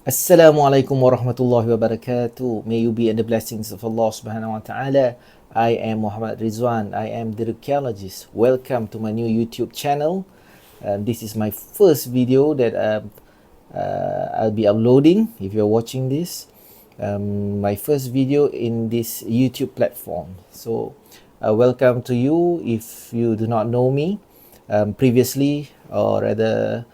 Assalamualaikum warahmatullahi wabarakatuh. May you be in the blessings of Allah subhanahu wa ta'ala. I am Muhammad Rizwan. I am the Ruqyalogist. Welcome to my new YouTube channel. This is my first video that I'll be uploading if you're watching this. My first video in this YouTube platform. So, welcome to you if you do not know me. Previously, or rather,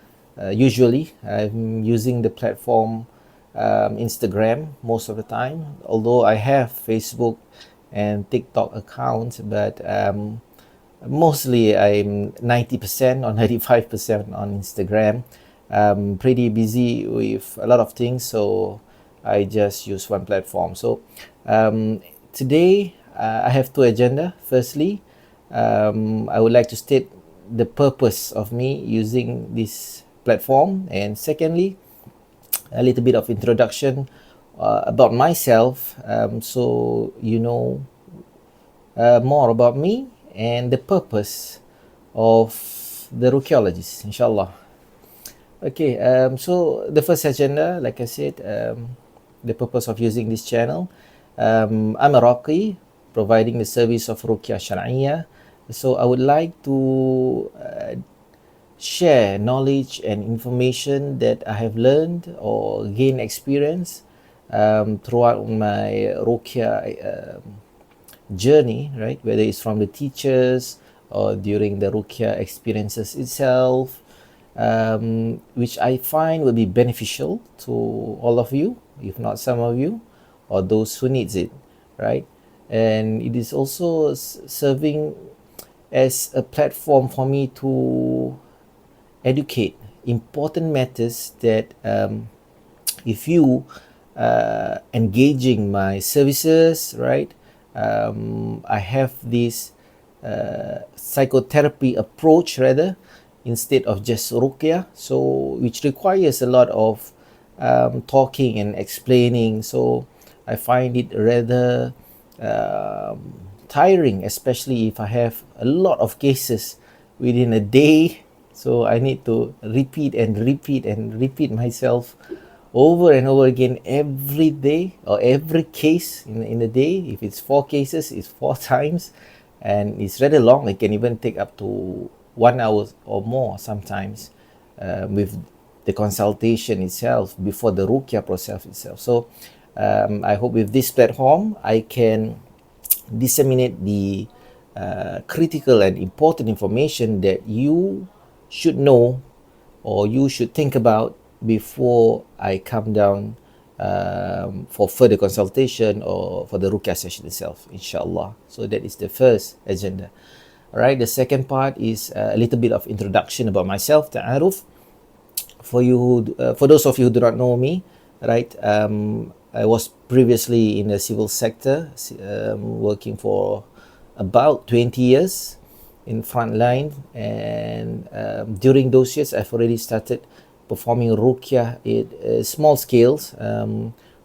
usually, I'm using the platform Instagram most of the time. Although I have Facebook and TikTok accounts, but mostly I'm 90% or 95% on Instagram. I'm pretty busy with a lot of things, so I just use one platform. So today I have two agenda. Firstly, I would like to state the purpose of me using this platform, and secondly, a little bit of introduction about myself, so you know more about me and the purpose of the Ruqyalogist, inshallah. Okay, so the first agenda, like I said, the purpose of using this channel. I'm a Raqi, providing the service of Ruqya Shar'iyya. So I would like to share knowledge and information that I have learned or gained experience throughout my Ruqya journey, right? Whether it's from the teachers or during the Ruqya experiences itself, which I find will be beneficial to all of you, if not some of you, or those who needs it, right? And it is also serving as a platform for me to educate important matters that if you engaging my services, right, I have this psychotherapy approach rather, instead of just ruqya, so which requires a lot of talking and explaining. So I find it rather tiring, especially if I have a lot of cases within a day. So I need to repeat and repeat and repeat myself over and over again every day, or every case in a day. If it's 4 cases, it's 4 times, and it's rather long. It can even take up to 1 hour or more sometimes, with the consultation itself before the ruqya process itself. So I hope with this platform I can disseminate the critical and important information that you should know or you should think about before I come down for further consultation or for the ruqya session itself, inshallah. So that is the first agenda. All right, the second part is a little bit of introduction about myself, ta'aruf. For those of you who do not know me, right, I was previously in the civil sector, working for about 20 years in front line, and during those years I've already started performing ruqya at small scales,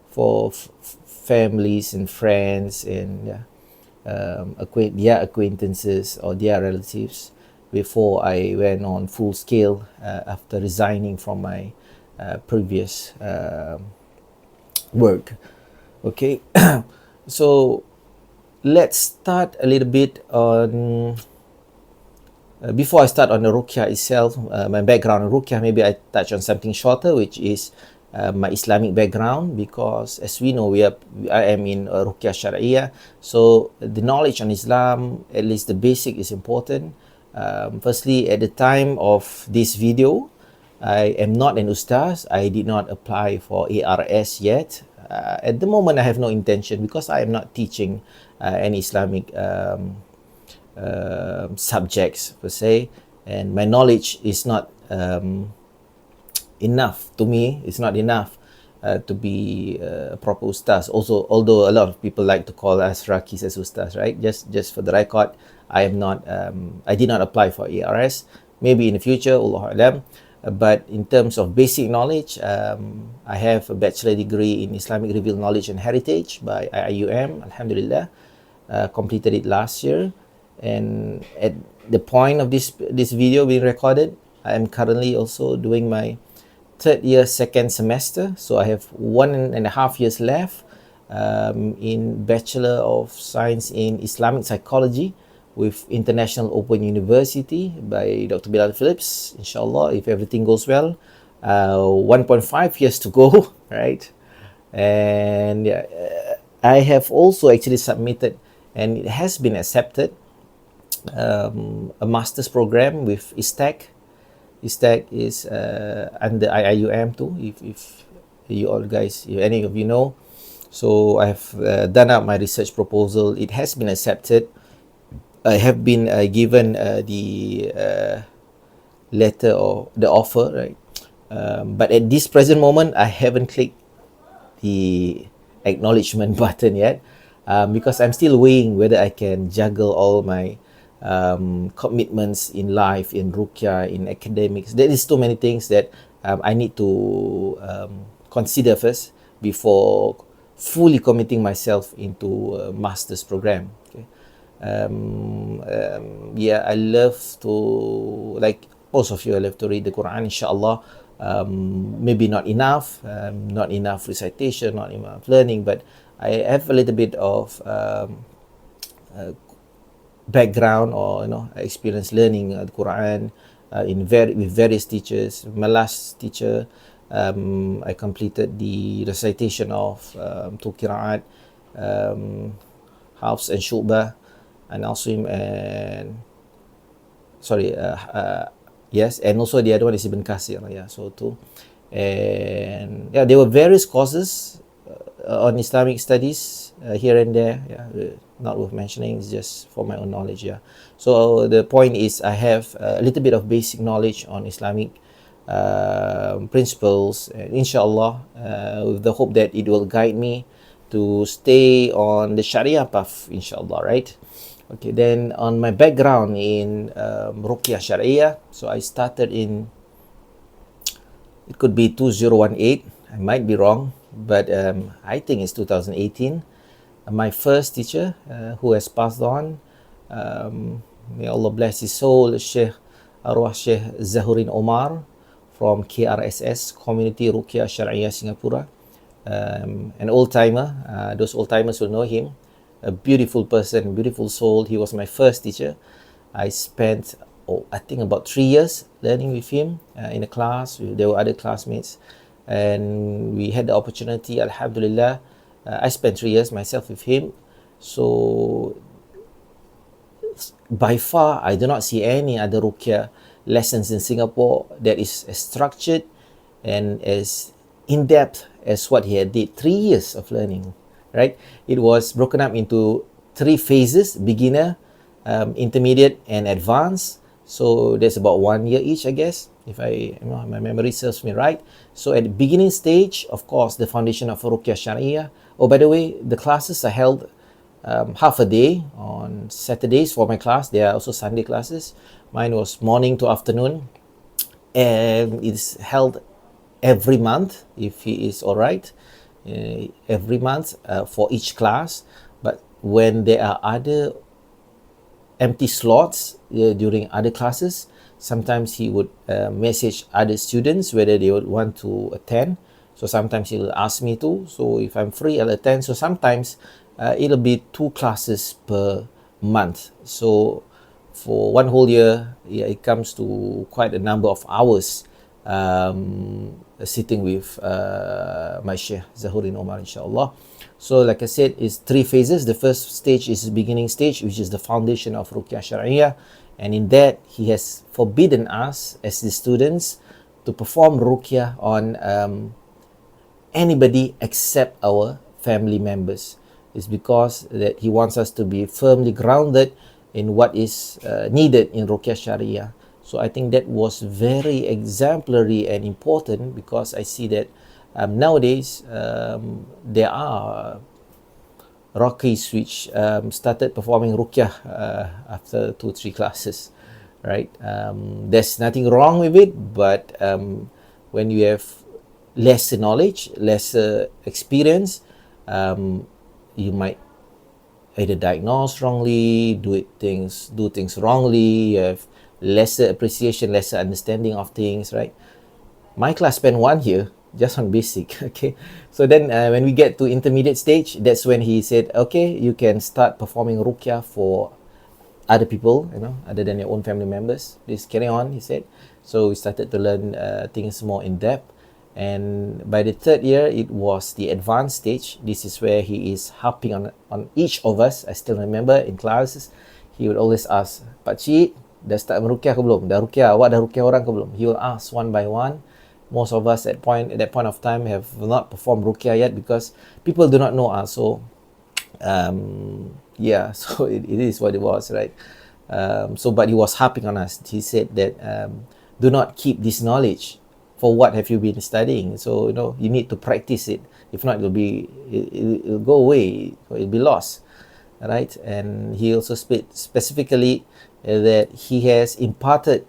for families and friends and their acquaintances or their relatives, before I went on full scale after resigning from my previous work. Okay, so let's start a little bit on before I start on the ruqya itself, my background in ruqya. Maybe I touch on something shorter, which is my Islamic background, because as we know, I am in ruqya Shar'iyya, so the knowledge on Islam, at least the basic, is important. Firstly, at the time of this video, I am not an ustaz. I did not apply for ARS yet. At the moment, I have no intention, because I am not teaching any Islamic subjects per se, and my knowledge is not enough to me. It's not enough to be a proper ustaz. Also, although a lot of people like to call us Rakis as ustaz, right? Just for the record, I am not. I did not apply for ARS. Maybe in the future, Allah Alam. But in terms of basic knowledge, I have a bachelor degree in Islamic Revealed Knowledge and Heritage by IIUM, Alhamdulillah. Completed it last year, and at the point of this video being recorded, I am currently also doing my third year, second semester. So I have 1.5 years left in Bachelor of Science in Islamic Psychology with International Open University by Dr. Bilal Phillips, inshallah, if everything goes well. 1.5 years to go, right? And I have also actually submitted, and it has been accepted, a master's program with ISTAC. ISTAC is under IIUM too, if you all guys, if any of you know. So I have done up my research proposal. It has been accepted. I have been given the letter or the offer, right? But at this present moment, I haven't clicked the acknowledgement button yet, because I'm still weighing whether I can juggle all my commitments in life, in Ruqyah, in academics. There is too many things that I need to consider first before fully committing myself into a master's program. Okay. Yeah, I love to, like most of you, I love to read the Quran, inshallah. Maybe not enough recitation, not enough learning, but I have a little bit of background, or experience learning the Quran with various teachers. My last teacher, I completed the recitation of two qiraat, Hafs and Shu'bah, and Asim, and yes, and also the other one is Ibn Kasir. Yeah, so two. And yeah, there were various courses on Islamic studies here and there. Yeah, not worth mentioning. It's just for my own knowledge. Yeah. So the point is, I have a little bit of basic knowledge on Islamic principles, and inshallah, with the hope that it will guide me to stay on the Sharia path, inshallah, right? Okay, then on my background in Ruqyah Sharia, so I started in, it could be 2018, I might be wrong, but I think it's 2018. My first teacher, who has passed on, may Allah bless his soul, Sheikh Zahurin Omar from KRSS, Community Ruqyah Sharia Singapura, an old-timer. Those old-timers will know him. A beautiful person, beautiful soul. He was my first teacher. I spent, I think, about 3 years learning with him in a class. There were other classmates, and we had the opportunity, alhamdulillah. I spent 3 years myself with him. So by far, I do not see any other Ruqyah lessons in Singapore that is as structured and as in-depth as what he had did. 3 years of learning, right? It was broken up into 3 phases: beginner, intermediate, and advanced. So there's about 1 year each, I guess, if my memory serves me right. So at the beginning stage, of course, the foundation of Ruqyah Sharia. Oh, by the way, the classes are held half a day on Saturdays for my class. There are also Sunday classes. Mine was morning to afternoon, and it's held every month, if he is all right, every month for each class. But when there are other empty slots during other classes, sometimes he would message other students whether they would want to attend. So sometimes he'll ask me to. So if I'm free, I'll attend. So sometimes it'll be 2 classes per month. So for 1 whole year, yeah, it comes to quite a number of hours sitting with my Sheikh Zahurin Omar, inshallah. So like I said, it's 3 phases. The first stage is the beginning stage, which is the foundation of Ruqyah Sharia. And in that, he has forbidden us as the students to perform Ruqyah on anybody except our family members. It's because that he wants us to be firmly grounded in what is needed in Ruqyah Sharia. So I think that was very exemplary and important, because I see that nowadays there are Raqis which started performing Ruqyah after 2-3 classes, right? There's nothing wrong with it, but when you have lesser knowledge, lesser experience, you might either diagnose wrongly, do things wrongly. You have lesser appreciation, lesser understanding of things, right? My class spent 1 year just on basic. Okay, so then when we get to intermediate stage, that's when he said, okay, you can start performing ruqyah for other people, other than your own family members. Please carry on, he said. So we started to learn things more in depth. And by the third year, it was the advanced stage. This is where he is harping on each of us. I still remember in classes, he would always ask, Pak Cik, dah start meruqyah ke belum? Dah ruqyah, awak dah ruqyah orang ke belum? He will ask one by one. Most of us at that point of time have not performed ruqyah yet because people do not know us. So so it is what it was, right? But he was harping on us. He said that do not keep this knowledge. For what have you been studying? So you need to practice it. If not, it'll go away. It'll be lost, right? And he also specifically that he has imparted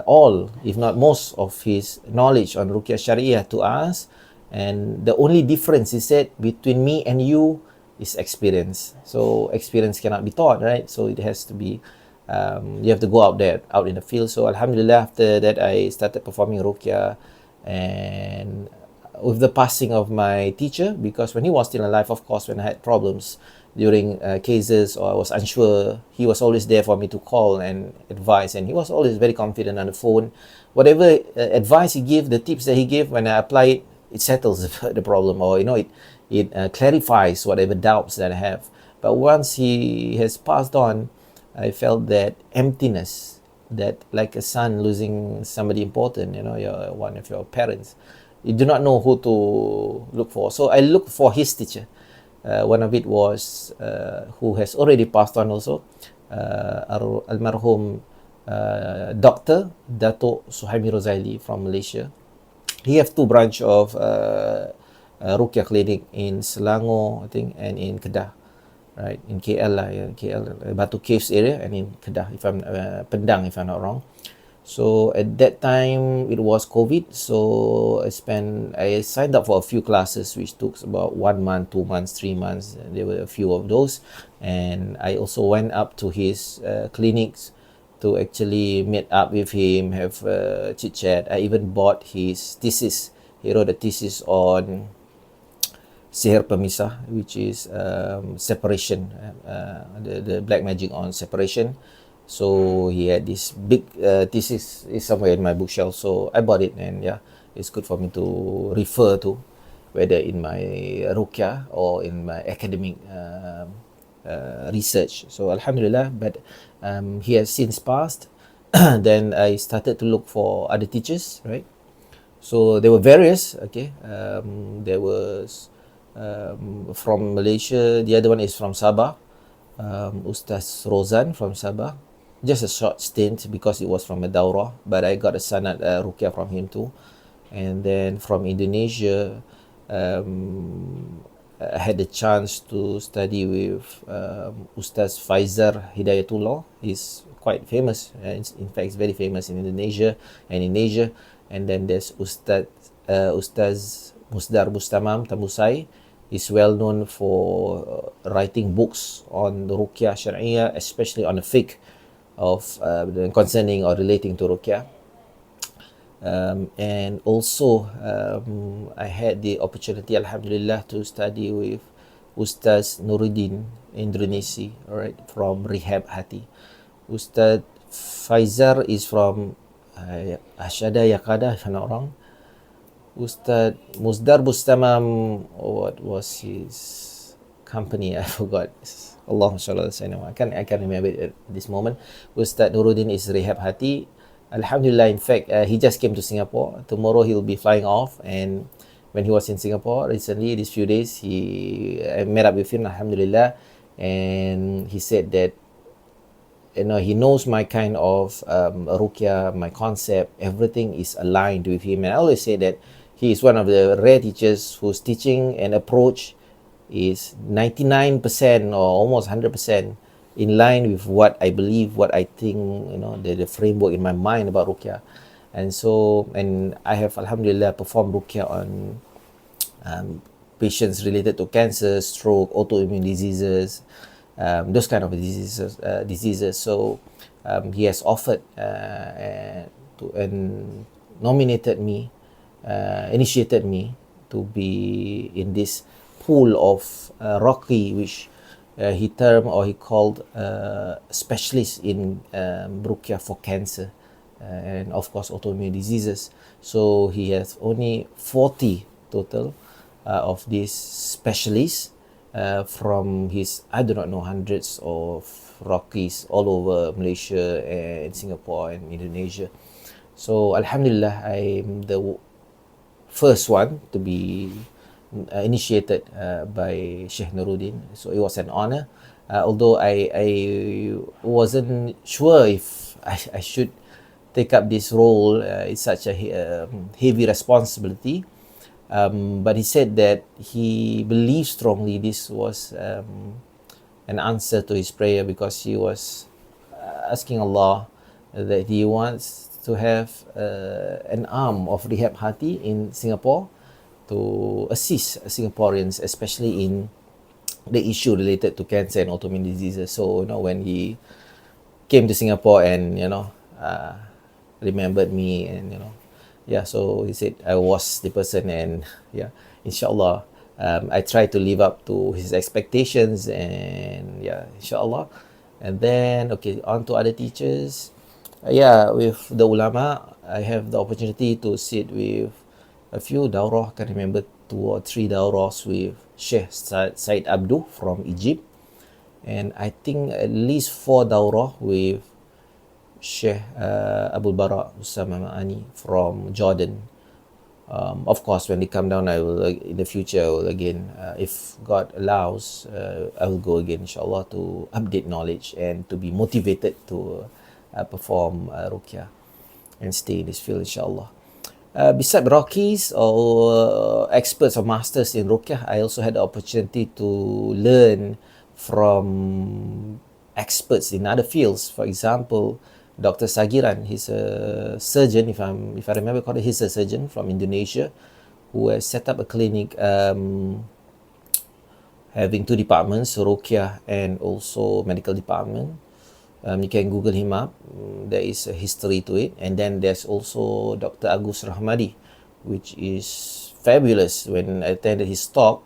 all, if not most, of his knowledge on Ruqyah Shariah to us. And the only difference, he said, between me and you is experience. So experience cannot be taught, right? So it has to be, you have to go out in the field. So alhamdulillah, after that I started performing ruqyah, and with the passing of my teacher, because when he was still alive, of course, when I had problems during cases or I was unsure, he was always there for me to call and advise, and he was always very confident on the phone. Whatever advice he gave, the tips that he gave, when I apply it, it settles the problem, or it clarifies whatever doubts that I have. But once he has passed on, I felt that emptiness, that like a son losing somebody important, you're one of your parents. You do not know who to look for. So I looked for his teacher. One of it was who has already passed on also, almarhum Dr. Dato Suhaimi Rozaili from Malaysia. He have two branch of Ruqyah clinic in Selangor, I think, and in Kedah, right? In KL lah, KL, Batu Caves area, and in Kedah, Pendang, if I'm not wrong. So at that time, it was COVID, so I signed up for a few classes, which took about 1 month, 2 months, 3 months. There were a few of those, and I also went up to his clinics to actually meet up with him, have chit chat. I even bought his thesis. He wrote a thesis on Sihir Pemisah, which is separation, the black magic on separation. So he had this big thesis, is somewhere in my bookshelf. So I bought it, and it's good for me to refer to, whether in my ruqyah or in my academic research. So alhamdulillah, but he has since passed. Then I started to look for other teachers, right? So there were various, okay. There was from Malaysia. The other one is from Sabah, Ustaz Rozan from Sabah. Just a short stint because it was from a daurah, but I got a sanad ruqyah from him too. And then from Indonesia, I had the chance to study with Ustaz Faizar Hidayatullah. He's quite famous, in fact, he's very famous in Indonesia and in Asia. And then there's Ustaz Musdar Bustamam Tambusai. He's well known for writing books on the Ruqyah Shariah, especially on the fiqh of concerning or relating to Ruqyah. And also I had the opportunity, alhamdulillah, to study with Ustaz Nuruddin Indronesi, right, from Rehab Hati. Ustaz Faizar is from Ashada Yakada, if I'm not wrong. Ustaz Musdar Bustamam, what was his company? I forgot. Allahumma salli ala sayyidina. I can't remember it at this moment. Ustaz Nuruddin is Rehab Hati. Alhamdulillah, in fact, he just came to Singapore. Tomorrow he'll be flying off, and when he was in Singapore recently, these few days, I met up with him, alhamdulillah, and he said that he knows my kind of ruqyah, my concept, everything is aligned with him. And I always say that he is one of the rare teachers whose teaching and approach is 99% or almost 100% in line with what I believe, what I think, the framework in my mind about ruqyah. And I have, alhamdulillah, performed ruqyah on patients related to cancer, stroke, autoimmune diseases, those kind of diseases. So he has offered and nominated me initiated me to be in this pool of Ruqy, which he termed or he called specialist in Ruqyah for cancer and of course autoimmune diseases. So he has only 40 total of these specialists from his, I do not know, hundreds of Ruqys all over Malaysia and Singapore and Indonesia. So Alhamdulillah, I'm the first one to be initiated by Sheikh Nuruddin. So it was an honor. Although I wasn't sure if I should take up this role. It's such a heavy responsibility. But he said that he believes strongly this was an answer to his prayer, because he was asking Allah that he wants to have an arm of Rehab Hati in Singapore to assist Singaporeans, especially in the issue related to cancer and autoimmune diseases. So, when he came to Singapore and, remembered me and, so he said I was the person, and inshallah, I try to live up to his expectations, and inshallah. And then, on to other teachers. With the ulama, I have the opportunity to sit with a few daurah. I can remember 2 or 3 daurahs with Sheikh Said Abdu from Egypt, and I think at least 4 daurah with Sheikh Abu Bara Usama Ma'ani from Jordan. Of course, when they come down, I will in the future. I will again, if God allows, I will go again, inshallah, to update knowledge and to be motivated to perform Ruqyah and stay in this field, inshallah. Besides Rockies or experts or masters in Ruqyah, I also had the opportunity to learn from experts in other fields. For example, Dr. Sagiran, he's a surgeon, if I remember correctly, he's a surgeon from Indonesia who has set up a clinic having 2 departments, Ruqyah and also medical department. You can Google him up. There is a history to it. And then there's also Dr. Agus Rahmadi, which is fabulous. When I attended his talk,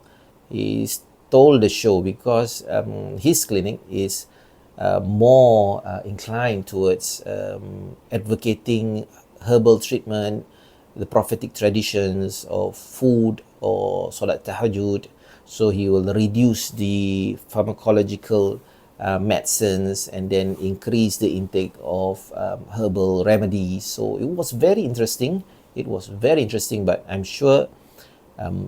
he stole the show, because his clinic is more inclined towards advocating herbal treatment, the prophetic traditions of food or Salat Tahajjud. So he will reduce the pharmacological medicines and then increase the intake of herbal remedies. So it was very interesting. But I'm sure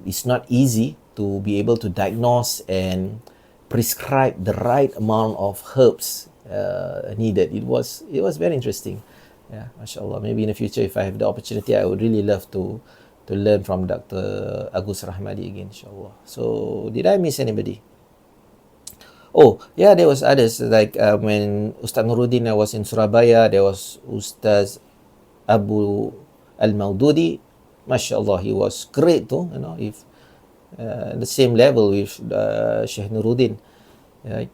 it's not easy to be able to diagnose and prescribe the right amount of herbs needed. It was very interesting. Mashallah. Maybe in the future, if I have the opportunity, I would really love to learn from Dr. Agus Rahmadi again, inshallah. So did I miss anybody? There was others, like when Ustaz Nuruddin was in Surabaya, there was Ustaz Abu Al-Maududi. Mashallah, he was great too, if the same level with Sheikh Nuruddin. Right?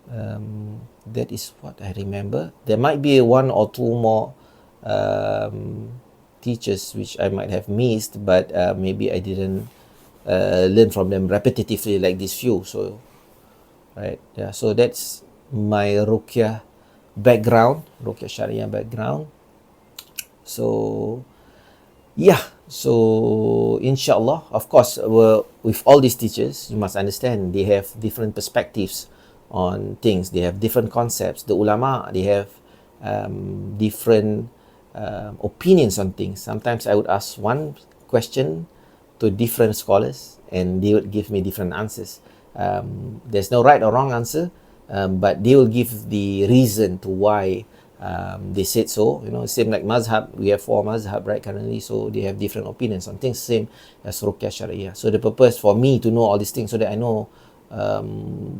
That is what I remember. There might be 1 or 2 more teachers which I might have missed, but maybe I didn't learn from them repetitively like these few. So so that's my Ruqyah background, Ruqyah Sharia background. So inshallah, of course, with all these teachers, you must understand they have different perspectives on things. They have different concepts. The ulama, they have different opinions on things. Sometimes I would ask one question to different scholars and they would give me different answers. There's no right or wrong answer, but they will give the reason to why they said so. Same like mazhab, we have 4 mazhab right currently, so they have different opinions on things, same as Ruqyah Sharia. So the purpose for me to know all these things so that I know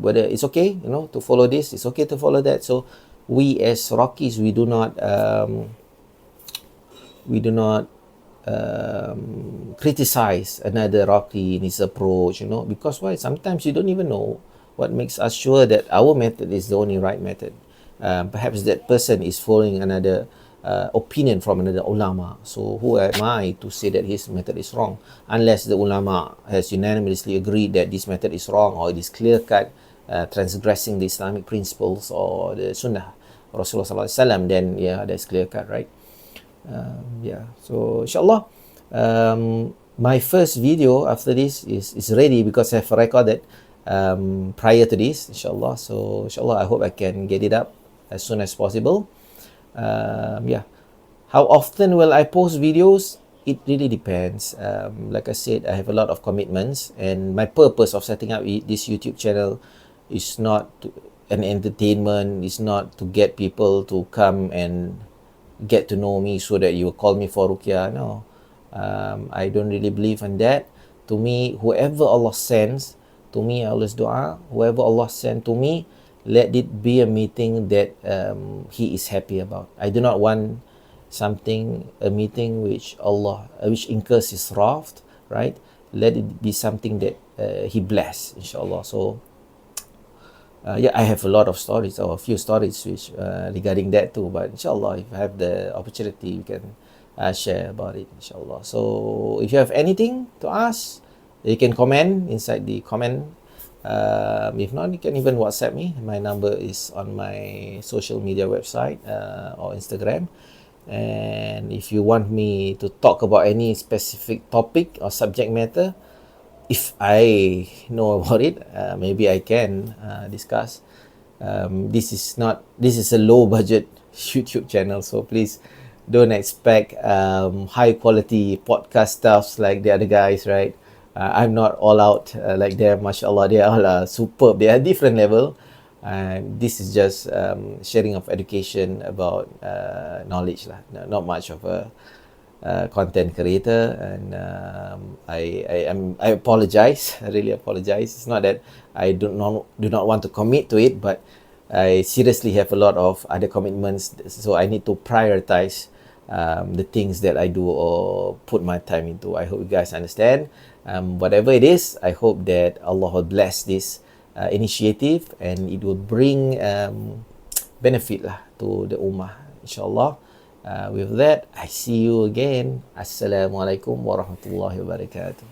whether it's okay, to follow this, it's okay to follow that. So we as Rockies, we do not criticize another Rocky in his approach, because why? Sometimes you don't even know what makes us sure that our method is the only right method. Perhaps that person is following another opinion from another ulama. So who am I to say that his method is wrong? Unless the ulama has unanimously agreed that this method is wrong, or it is clear-cut transgressing the Islamic principles or the Sunnah Rasulullah Sallallahu Alaihi Wasallam, then yeah, that's clear-cut, right? Yeah. So inshallah, my first video after this is ready because I've recorded prior to this, inshallah. So inshallah, I hope I can get it up as soon as possible. Yeah. How often will I post videos? It really depends. Like I said, I have a lot of commitments, and my purpose of setting up this YouTube channel is not an entertainment. It's not to get people to come and get to know me so that you will call me for ruqyah. No, I don't really believe in that. To me, whoever Allah sends, to me I always dua, whoever Allah send to me, let it be a meeting that He is happy about. I do not want a meeting which which incurs His wrath, right? Let it be something that He bless, inshallah. So yeah, I have a lot of stories, or a few stories which regarding that too. But inshallah, if I have the opportunity, we can share about it, inshallah. So if you have anything to ask, you can comment inside the comment. If not, you can even WhatsApp me. My number is on my social media website or Instagram. And if you want me to talk about any specific topic or subject matter, if I know about it, maybe I can discuss. This is a low budget YouTube channel, so please don't expect high quality podcast stuffs like the other guys, right? I'm not all out like them, mashallah. They are all superb. They are different level. This is just sharing of education about knowledge lah. Not much of a content creator, and I apologize. I really apologize. It's not that I do not want to commit to it, but I seriously have a lot of other commitments, so I need to prioritize the things that I do or put my time into. I hope you guys understand. Whatever it is, I hope that Allah will bless this initiative, and it will bring benefit lah to the ummah, inshallah. With that, I see you again. Assalamualaikum warahmatullahi wabarakatuh.